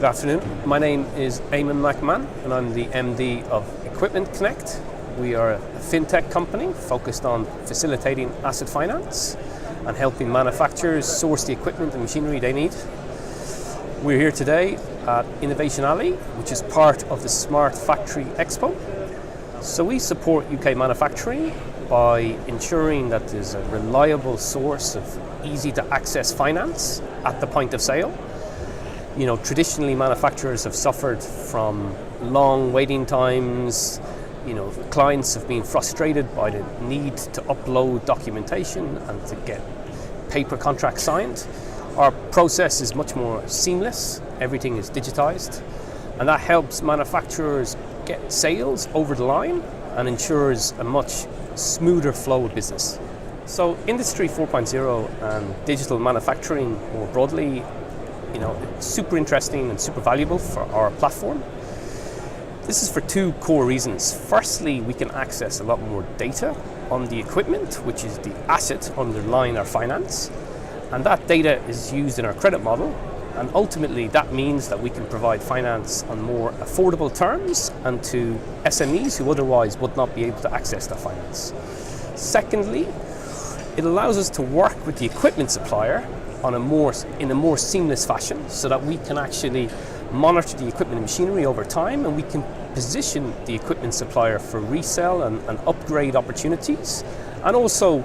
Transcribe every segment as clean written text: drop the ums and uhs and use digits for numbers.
Good afternoon. My name is Eamonn McMahon and I'm the MD of Equipment Connect. We are a fintech company focused on facilitating asset finance and helping manufacturers source the equipment and machinery they need. We're here today at Innovation Alley, which is part of the Smart Factory Expo. So we support UK manufacturing by ensuring that there's a reliable source of easy to access finance at the point of sale. You know, traditionally manufacturers have suffered from long waiting times. You know, clients have been frustrated by the need to upload documentation and to get paper contracts signed. Our process is much more seamless. Everything is digitized, and that helps manufacturers get sales over the line and ensures a much smoother flow of business. So Industry 4.0 and digital manufacturing more broadly, you know, it's super interesting and super valuable for our platform. This is for two core reasons. Firstly, we can access a lot more data on the equipment, which is the asset underlying our finance. And that data is used in our credit model. And ultimately, that means that we can provide finance on more affordable terms and to SMEs who otherwise would not be able to access that finance. Secondly, it allows us to work with the equipment supplier in a more seamless fashion so that we can actually monitor the equipment and machinery over time, and we can position the equipment supplier for resale and upgrade opportunities, and also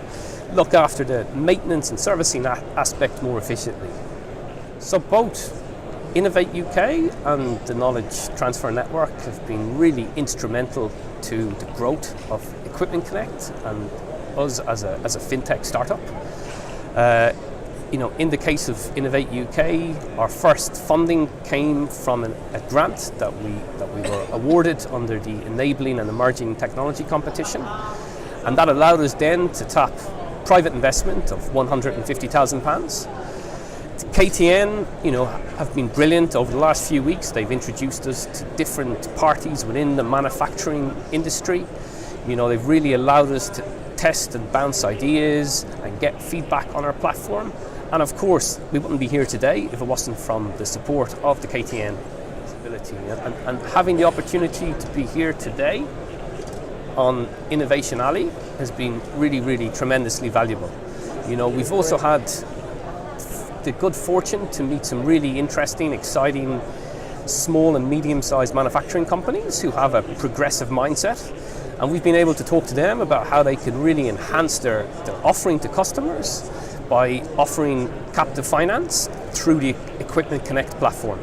look after the maintenance and servicing aspect more efficiently. So both Innovate UK and the Knowledge Transfer Network have been really instrumental to the growth of Equipment Connect and us as a fintech startup. You know, in the case of Innovate UK, our first funding came from a grant that we were awarded under the Enabling and Emerging Technology competition, and that allowed us then to tap private investment of £150,000. KTN, you know, have been brilliant over the last few weeks. They've introduced us to different parties within the manufacturing industry. You know, they've really allowed us to test and bounce ideas and get feedback on our platform. And of course, we wouldn't be here today if it wasn't from the support of the KTN ability. And having the opportunity to be here today on Innovation Alley has been really, really tremendously valuable. You know, we've also had the good fortune to meet some really interesting, exciting, small and medium-sized manufacturing companies who have a progressive mindset. And we've been able to talk to them about how they can really enhance their offering to customers by offering captive finance through the Equipment Connect platform.